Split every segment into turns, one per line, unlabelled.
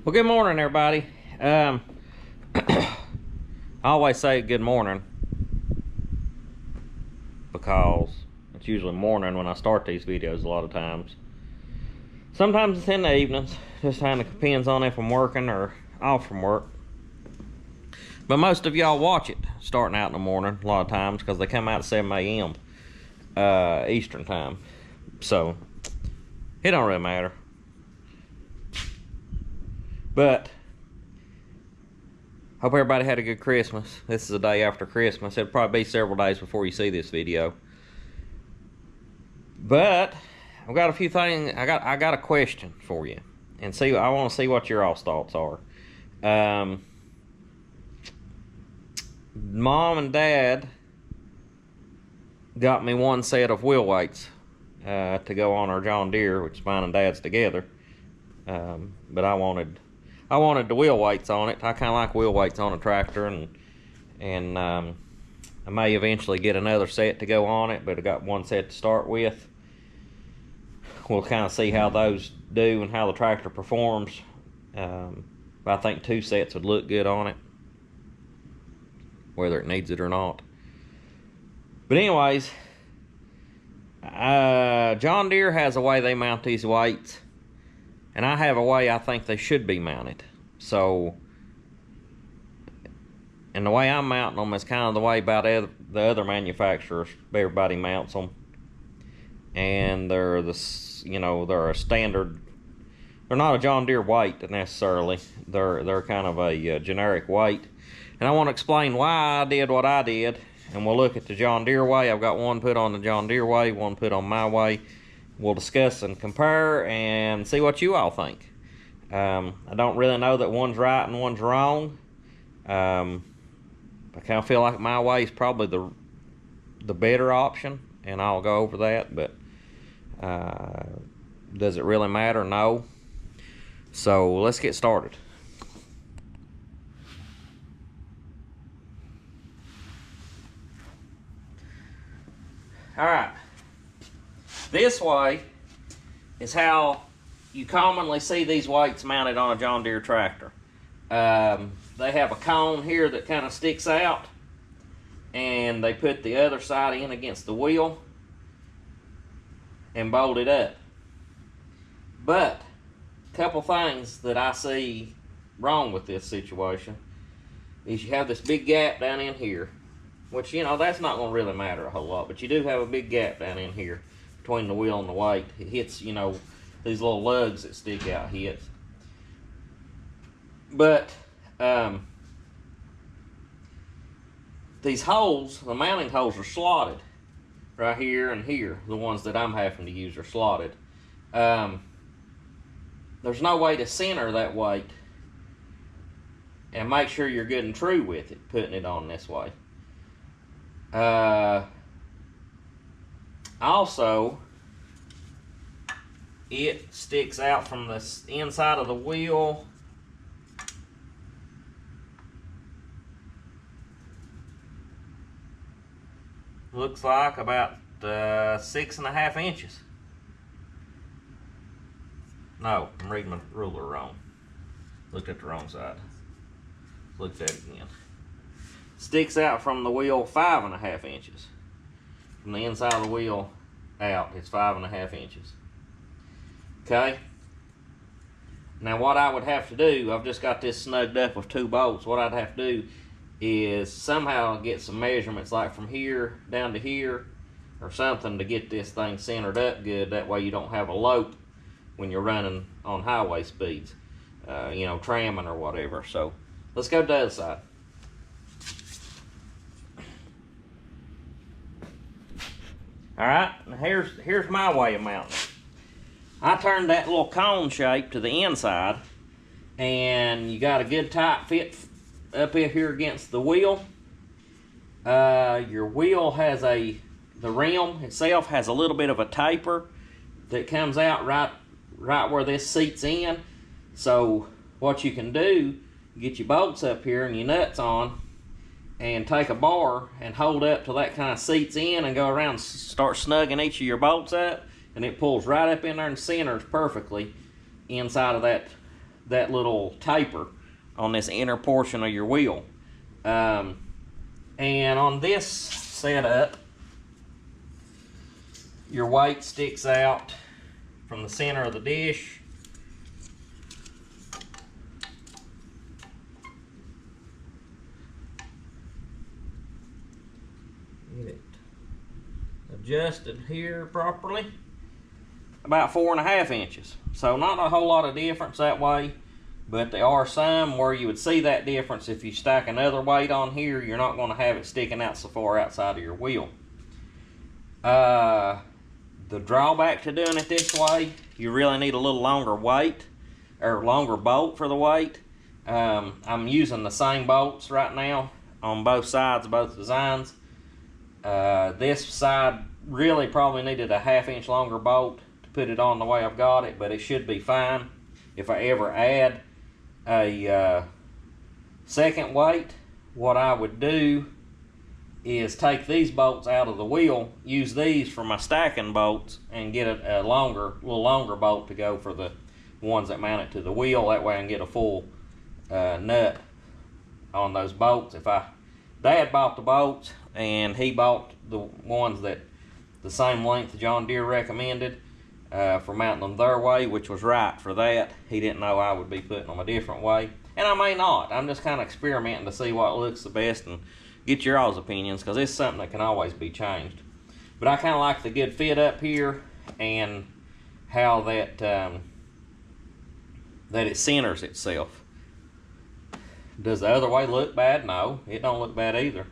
Well, good morning, everybody. I always say good morning because it's usually morning when I start these videos a lot of times. Sometimes it's in the evenings, just kind of depends on if I'm working or off from work. But most of y'all watch it starting out in the morning a lot of times because they come out at 7 a.m. Eastern time. So it don't really matter. But hope everybody had a good Christmas. This is the day after Christmas. It'll probably be several days before you see this video. But I've got a few things. I got a question for you, and I want to see what your all's thoughts are. Mom and Dad got me one set of wheel weights to go on our John Deere, which is mine and Dad's together. But I wanted the wheel weights on it. I kind of like wheel weights on a tractor, and I may eventually get another set to go on it, but I got one set to start with. We'll kind of see how those do and how the tractor performs. But I think 2 sets would look good on it, whether it needs it or not. But anyways, John Deere has a way they mount these weights, and I have a way I think they should be mounted. So, and the way I'm mounting them is kind of the way about the other manufacturers, everybody mounts them. And they're they're a standard. They're not a John Deere weight necessarily. They're kind of a generic weight. And I want to explain why I did what I did. And we'll look at the John Deere way. I've got one put on the John Deere way, one put on my way. We'll discuss and compare and see what you all think. I don't really know that one's right and one's wrong. I kind of feel like my way is probably the better option, and I'll go over that. But does it really matter? No. So let's get started. All right. This way is how you commonly see these weights mounted on a John Deere tractor. They have a cone here that kind of sticks out, and they put the other side in against the wheel and bolt it up. But a couple things that I see wrong with this situation is you have this big gap down in here, which, that's not going to really matter a whole lot, but you do have a big gap down in here between the wheel and the weight. It hits, these little lugs that stick out hits. But these holes, the mounting holes, are slotted right here and here. The ones that I'm having to use are slotted. There's no way to center that weight and make sure you're good and true with it, putting it on this way. Also, it sticks out from the inside of the wheel. Looks like about 6.5 inches. No, I'm reading my ruler wrong. Looked at the wrong side. Looked at it again. Sticks out from the wheel 5.5 inches. From the inside of the wheel out, it's 5.5 inches. Okay? Now what I would have to do, I've just got this snugged up with 2 bolts. What I'd have to do is somehow get some measurements, like from here down to here or something, to get this thing centered up good. That way you don't have a lope when you're running on highway speeds, tramming or whatever. So let's go to the other side. All right, now here's my way of mounting. I turned that little cone shape to the inside, and you got a good tight fit up here against the wheel. Your wheel has the rim itself has a little bit of a taper that comes out right where this seats in. So what you can do, get your bolts up here and your nuts on, and take a bar and hold up till that kind of seats in, and go around and start snugging each of your bolts up, and it pulls right up in there and centers perfectly inside of that that little taper on this inner portion of your wheel. And on this setup, your weight sticks out from the center of the dish. Get it adjusted here properly. About 4.5 inches. So not a whole lot of difference that way, but there are some where you would see that difference. If you stack another weight on here, you're not going to have it sticking out so far outside of your wheel. The drawback to doing it this way, you really need a little longer weight, or longer bolt for the weight. I'm using the same bolts right now on both sides of both designs. This side really probably needed a 1/2 inch longer bolt to put it on the way I've got it, but it should be fine. If I ever add a second weight, what I would do is take these bolts out of the wheel, use these for my stacking bolts, and get a little longer bolt to go for the ones that mount it to the wheel. That way I can get a full nut on those bolts. If Dad bought the bolts, and he bought the ones that the same length John Deere recommended for mounting them their way, which was right for that. He didn't know I would be putting them a different way, and I may not. I'm just kind of experimenting to see what looks the best and get your all's opinions, because it's something that can always be changed. But I kind of like the good fit up here, and how that that it centers itself. Does the other way look bad? No, it don't look bad either.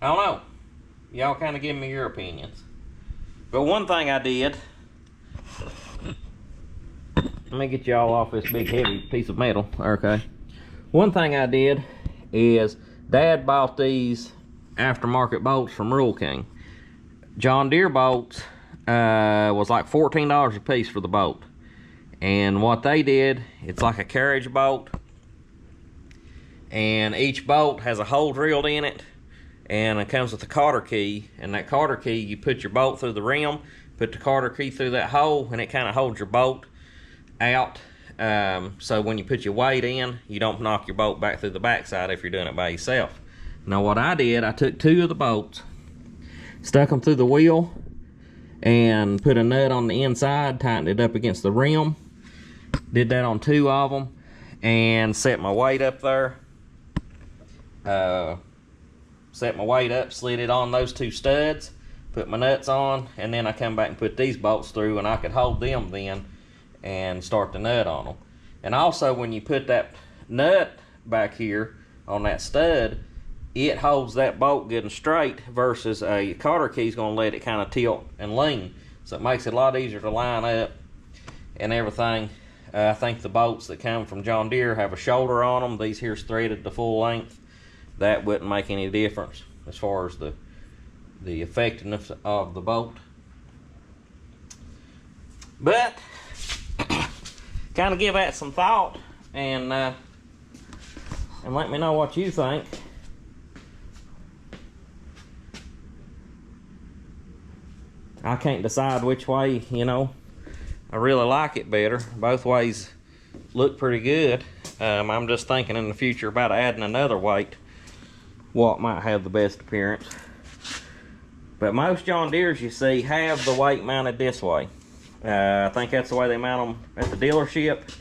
I don't know. Y'all kind of give me your opinions. But one thing I did, let me get y'all off this big heavy piece of metal. Okay. One thing I did is Dad bought these aftermarket bolts from Rule King. John Deere bolts was like $14 a piece for the bolt. And what they did, it's like a carriage bolt. And each bolt has a hole drilled in it. And it comes with a cotter key. And that cotter key, you put your bolt through the rim, put the cotter key through that hole, and it kind of holds your bolt out. So when you put your weight in, you don't knock your bolt back through the backside if you're doing it by yourself. Now what I did, I took 2 of the bolts, stuck them through the wheel, and put a nut on the inside, tightened it up against the rim. Did that on 2 of them, and set my weight up there. Set my weight up, slid it on those 2 studs, put my nuts on, and then I come back and put these bolts through, and I could hold them then and start the nut on them. And also, when you put that nut back here on that stud, it holds that bolt good and straight, versus a cotter key is going to let it kind of tilt and lean. So it makes it a lot easier to line up and everything. I think the bolts that come from John Deere have a shoulder on them. These here's threaded to full length. That wouldn't make any difference as far as the effectiveness of the bolt. But kind of give that some thought, and let me know what you think. I can't decide which way, you know. I really like it better. Both ways look pretty good. I'm just thinking in the future about adding another weight, what might have the best appearance. But most John Deeres you see have the weight mounted this way. I think that's the way they mount them at the dealership.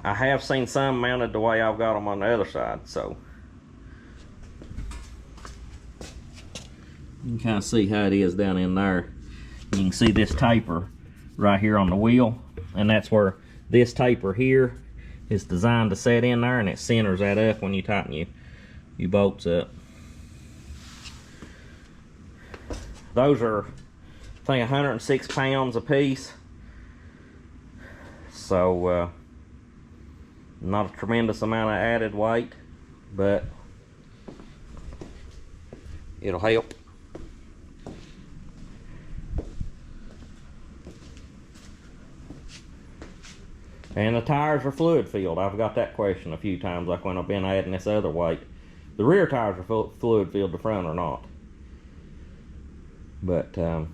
I have seen some mounted the way I've got them on the other side, so you can kind of see how it is down in there. You can see this taper right here on the wheel, and that's where this taper here is designed to set in there, and it centers that up when you tighten your bolts up. Those are, I think, 106 pounds a piece, so not a tremendous amount of added weight, but it'll help. And the tires are fluid filled. I've got that question a few times, like when I've been adding this other weight. The rear tires are fluid filled, the front are not. But I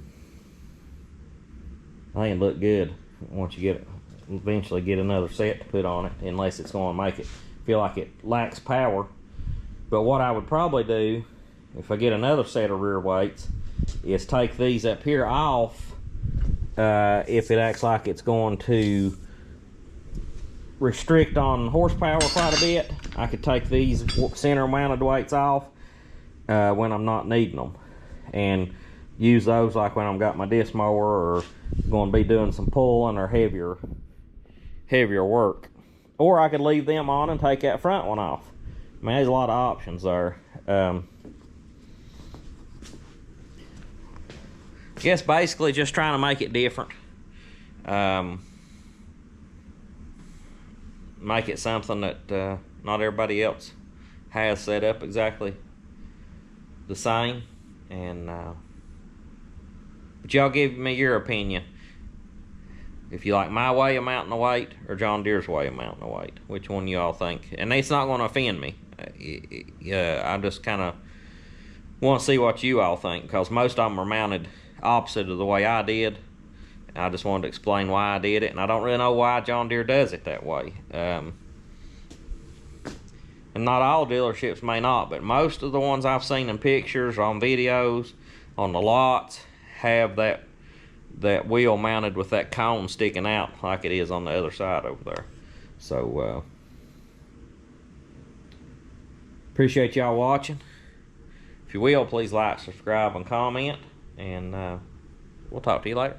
think it look good once you get eventually get another set to put on it, unless it's going to make it feel like it lacks power. But what I would probably do, if I get another set of rear weights, is take these up here off. If it acts like it's going to restrict on horsepower quite a bit, I could take these center mounted weights off when I'm not needing them, and use those like when I've got my disc mower or going to be doing some pulling or heavier work. Or I could leave them on and take that front one off. I mean, there's a lot of options there. I guess basically just trying to make it different. Make it something that not everybody else has set up exactly the same. And but y'all give me your opinion. If you like my way of mounting the weight or John Deere's way of mounting the weight, which one y'all think? And it's not going to offend me. I just kind of want to see what you all think, because most of them are mounted opposite of the way I did. I just wanted to explain why I did it, and I don't really know why John Deere does it that way. And not all dealerships may not, but most of the ones I've seen in pictures, on videos, on the lots, have that wheel mounted with that cone sticking out like it is on the other side over there. So appreciate y'all watching. If you will, please like, subscribe, and comment, and we'll talk to you later.